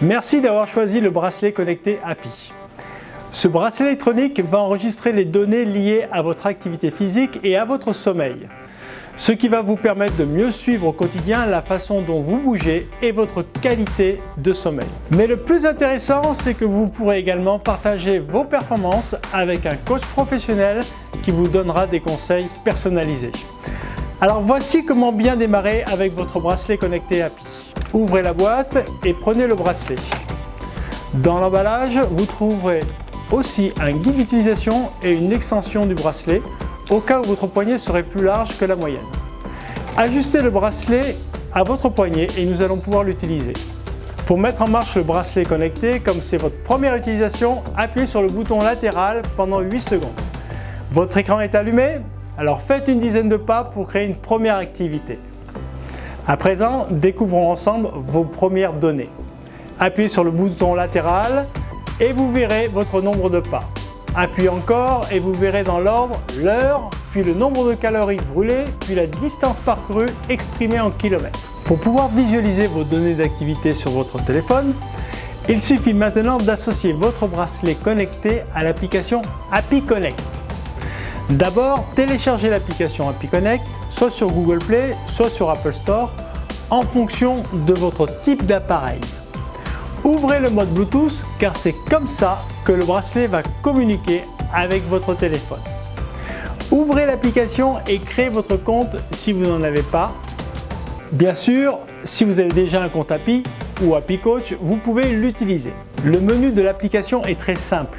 Merci d'avoir choisi le bracelet connecté Happy. Ce bracelet électronique va enregistrer les données liées à votre activité physique et à votre sommeil, ce qui va vous permettre de mieux suivre au quotidien la façon dont vous bougez et votre qualité de sommeil. Mais le plus intéressant, c'est que vous pourrez également partager vos performances avec un coach professionnel qui vous donnera des conseils personnalisés. Alors voici comment bien démarrer avec votre bracelet connecté Happy. Ouvrez la boîte et prenez le bracelet. Dans l'emballage, vous trouverez aussi un guide d'utilisation et une extension du bracelet au cas où votre poignet serait plus large que la moyenne. Ajustez le bracelet à votre poignet et nous allons pouvoir l'utiliser. Pour mettre en marche le bracelet connecté, comme c'est votre première utilisation, appuyez sur le bouton latéral pendant 8 secondes. Votre écran est allumé, alors faites une dizaine de pas pour créer une première activité. À présent, découvrons ensemble vos premières données. Appuyez sur le bouton latéral et vous verrez votre nombre de pas. Appuyez encore et vous verrez dans l'ordre l'heure, puis le nombre de calories brûlées, puis la distance parcourue exprimée en kilomètres. Pour pouvoir visualiser vos données d'activité sur votre téléphone, il suffit maintenant d'associer votre bracelet connecté à l'application Happy Connect. D'abord, téléchargez l'application Happy Connect, soit sur Google Play, soit sur Apple Store, en fonction de votre type d'appareil. Ouvrez le mode Bluetooth car c'est comme ça que le bracelet va communiquer avec votre téléphone. Ouvrez l'application et créez votre compte si vous n'en avez pas. Bien sûr, si vous avez déjà un compte Happy ou Happy Coach, vous pouvez l'utiliser. Le menu de l'application est très simple.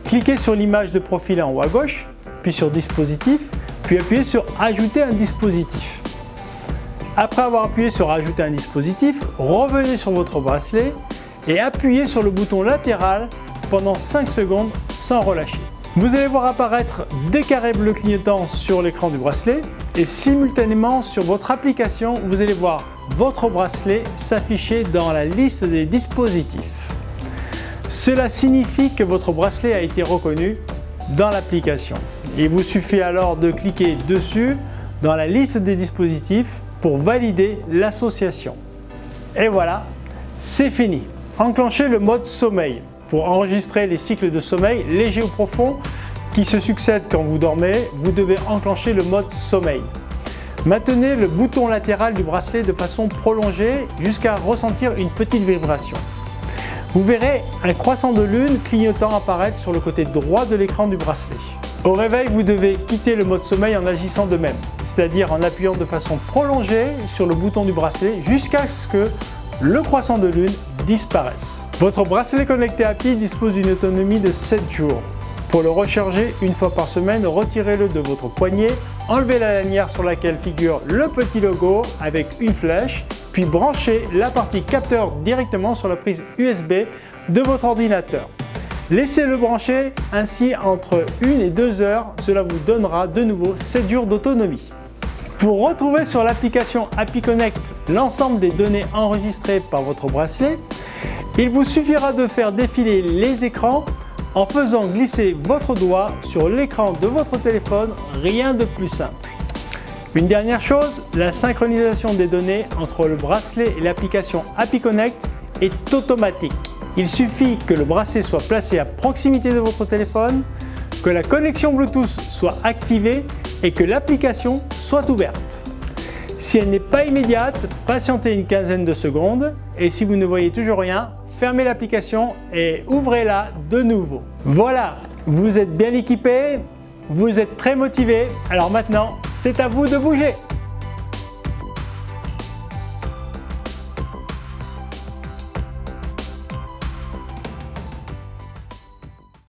Cliquez sur l'image de profil en haut à gauche, puis sur Dispositif, puis appuyez sur Ajouter un dispositif. Après avoir appuyé sur Ajouter un dispositif, revenez sur votre bracelet et appuyez sur le bouton latéral pendant 5 secondes sans relâcher. Vous allez voir apparaître des carrés bleus clignotants sur l'écran du bracelet et simultanément sur votre application, vous allez voir votre bracelet s'afficher dans la liste des dispositifs. Cela signifie que votre bracelet a été reconnu dans l'application. Il vous suffit alors de cliquer dessus dans la liste des dispositifs pour valider l'association. Et voilà, c'est fini. Enclenchez le mode sommeil pour enregistrer les cycles de sommeil légers ou profonds qui se succèdent quand vous dormez. Vous devez enclencher le mode sommeil. Maintenez le bouton latéral du bracelet de façon prolongée jusqu'à ressentir une petite vibration. Vous verrez un croissant de lune clignotant apparaître sur le côté droit de l'écran du bracelet. Au réveil, vous devez quitter le mode sommeil en agissant de même, c'est-à-dire en appuyant de façon prolongée sur le bouton du bracelet jusqu'à ce que le croissant de lune disparaisse. Votre bracelet connecté Happy dispose d'une autonomie de 7 jours. Pour le recharger une fois par semaine, retirez-le de votre poignet, enlevez la lanière sur laquelle figure le petit logo avec une flèche, puis branchez la partie capteur directement sur la prise USB de votre ordinateur. Laissez-le brancher ainsi entre 1 et 2 heures, cela vous donnera de nouveau 7 jours d'autonomie. Pour retrouver sur l'application Happy Connect l'ensemble des données enregistrées par votre bracelet, il vous suffira de faire défiler les écrans en faisant glisser votre doigt sur l'écran de votre téléphone, rien de plus simple. Une dernière chose, la synchronisation des données entre le bracelet et l'application Happy Connect est automatique. Il suffit que le bracelet soit placé à proximité de votre téléphone, que la connexion Bluetooth soit activée et que l'application soit ouverte. Si elle n'est pas immédiate, patientez une quinzaine de secondes et si vous ne voyez toujours rien, fermez l'application et ouvrez-la de nouveau. Voilà, vous êtes bien équipé, vous êtes très motivé, alors maintenant c'est à vous de bouger.